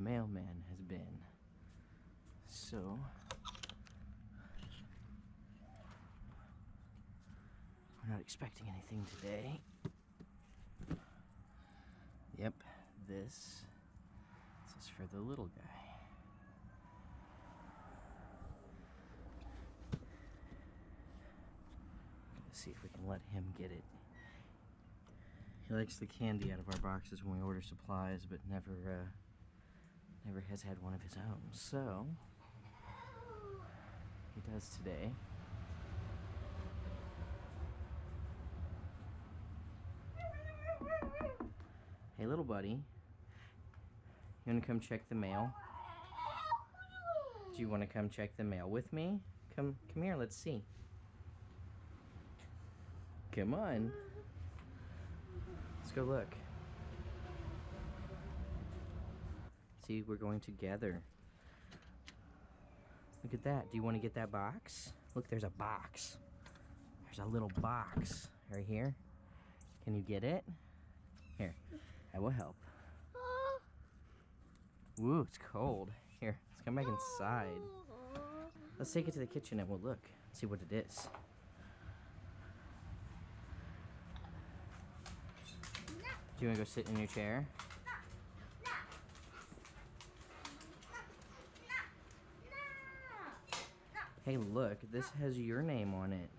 mailman has been. So we're not expecting anything today. Yep, this is for the little guy. Let's see if we can let him get it. He likes the candy out of our boxes when we order supplies, but never has had one of his own. So he does today. Hey, little buddy, you want to come check the mail? Do you want to come check the mail with me? Come here, let's see. Come on. Let's go look. See, we're going together. Look at that. Do you want to get that box? Look, there's a box. There's a little box right here. Can you get it? Here, I will help. Woo, it's cold. Here, let's come back inside. Let's take it to the kitchen and we'll look. See what it is. Do you want to go sit in your chair? Hey, look, this has your name on it.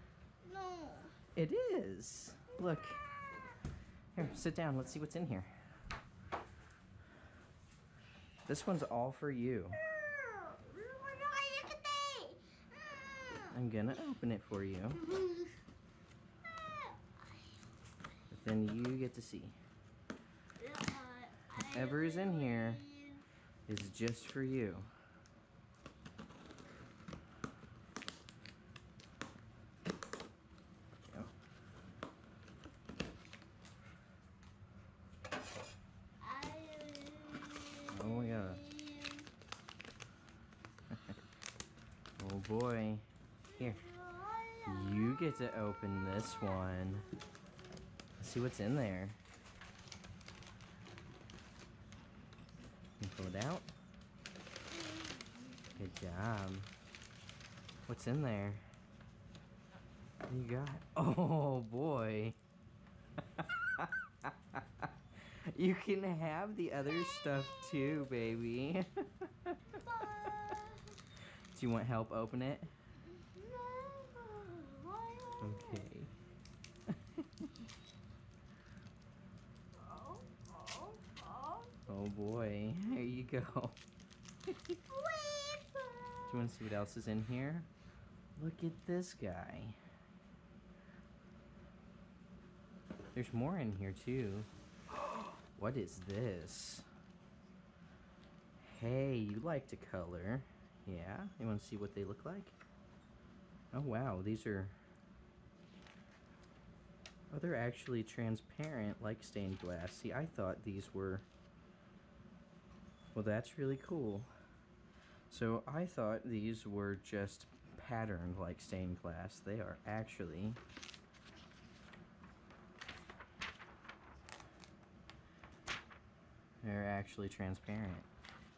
No. It is. Look. Here, sit down. Let's see what's in here. This one's all for you. I'm gonna open it for you. But then you get to see. Whatever is in here is just for you. Oh my god. Oh boy. Here. You get to open this one. Let's see what's in there. You pull it out. Good job. What's in there? What do you got? Oh boy. You can have the other stuff too, baby. Do you want help open it? Okay. Oh boy, here you go. Do you want to see what else is in here? Look at this guy. There's more in here too. What is this? Hey, you like to color. Yeah? You want to see what they look like? Oh wow, these are... Oh, they're actually transparent like stained glass. See, I thought these were... Well, that's really cool. So I thought these were just patterned like stained glass. They are actually... They're actually transparent.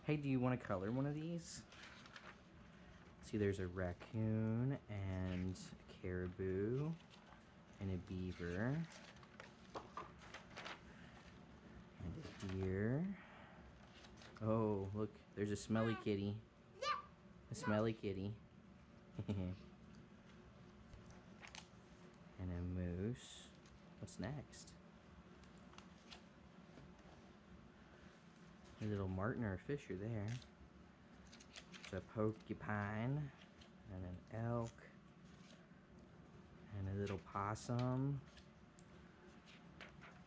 Hey, do you want to color one of these? See, there's a raccoon and a caribou and a beaver and a deer. Oh, look, there's a smelly kitty. A smelly kitty. And a moose. What's next? A little martin or a fisher there. There's a porcupine and an elk and a little possum.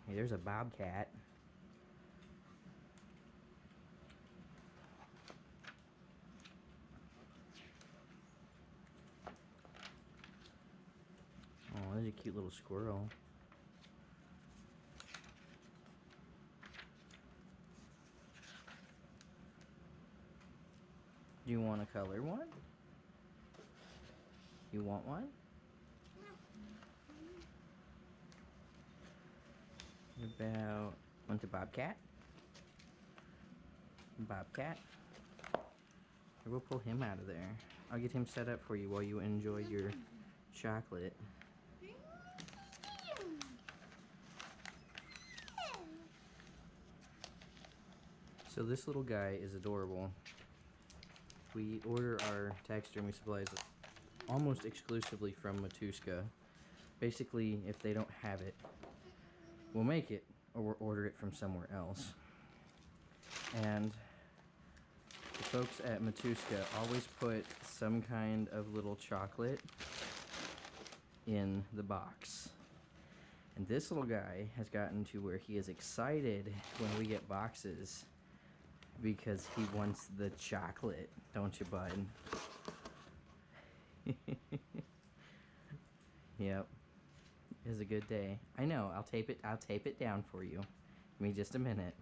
Hey, there's a bobcat. Oh, there's a cute little squirrel. Do you want a color one? You want one? What about, want the bobcat? Bobcat. We'll pull him out of there. I'll get him set up for you while you enjoy your chocolate. So this little guy is adorable. We order our taxidermy supplies almost exclusively from Matuska. Basically, if they don't have it, we'll make it or we'll order it from somewhere else. And the folks at Matuska always put some kind of little chocolate in the box. And this little guy has gotten to where he is excited when we get boxes because he wants the chocolate, don't you, bud? Yep. It was a good day. I know, I'll tape it down for you. Give me just a minute.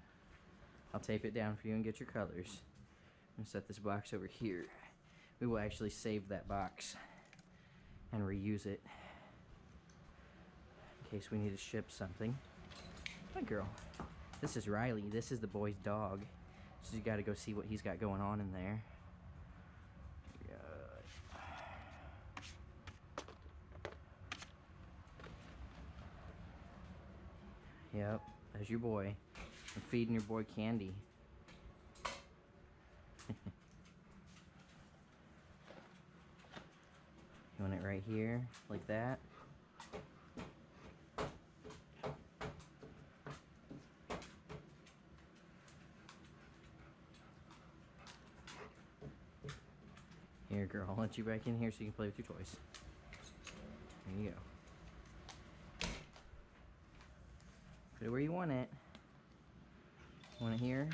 I'll tape it down for you and get your colors. I'm gonna set this box over here. We will actually save that box and reuse it in case we need to ship something. Hi, girl. This is Riley. This is the boy's dog. So you gotta go see what he's got going on in there. Yep, there's your boy. I'm feeding your boy candy. You want it right here, like that? Here, girl, I'll let you back in here so you can play with your toys. There you go. Put it where you want it. Want it here?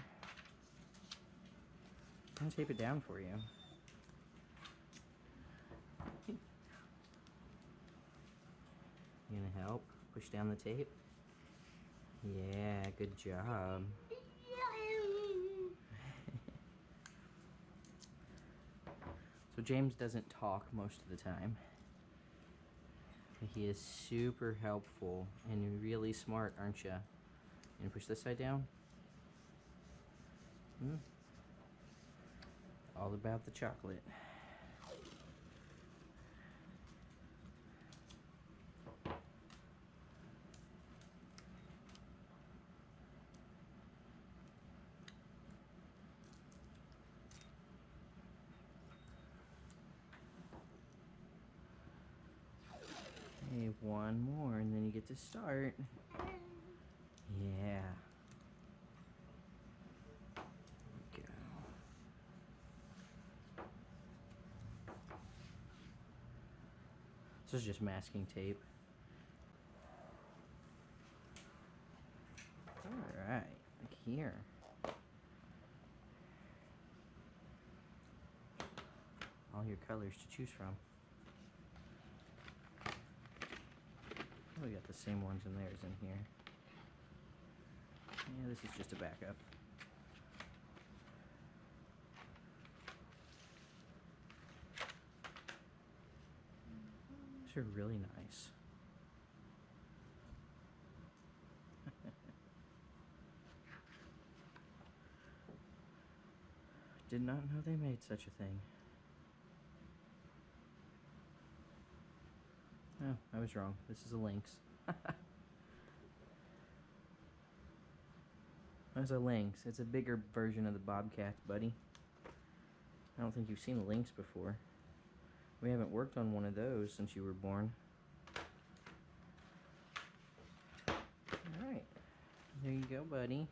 I'm gonna tape it down for you. You gonna help? Push down the tape? Yeah, good job. So James doesn't talk most of the time. He is super helpful and really smart, aren't you? You gonna push this side down? All about the chocolate. Okay, one more and then you get to start. Yeah. There we go. This is just masking tape. Alright, like here. All your colors to choose from. We got the same ones in there as in here. Yeah, this is just a backup. These are really nice. Did not know they made such a thing. Oh, I was wrong. This is a lynx. That's a lynx. It's a bigger version of the bobcat, buddy. I don't think you've seen a lynx before. We haven't worked on one of those since you were born. Alright. There you go, buddy.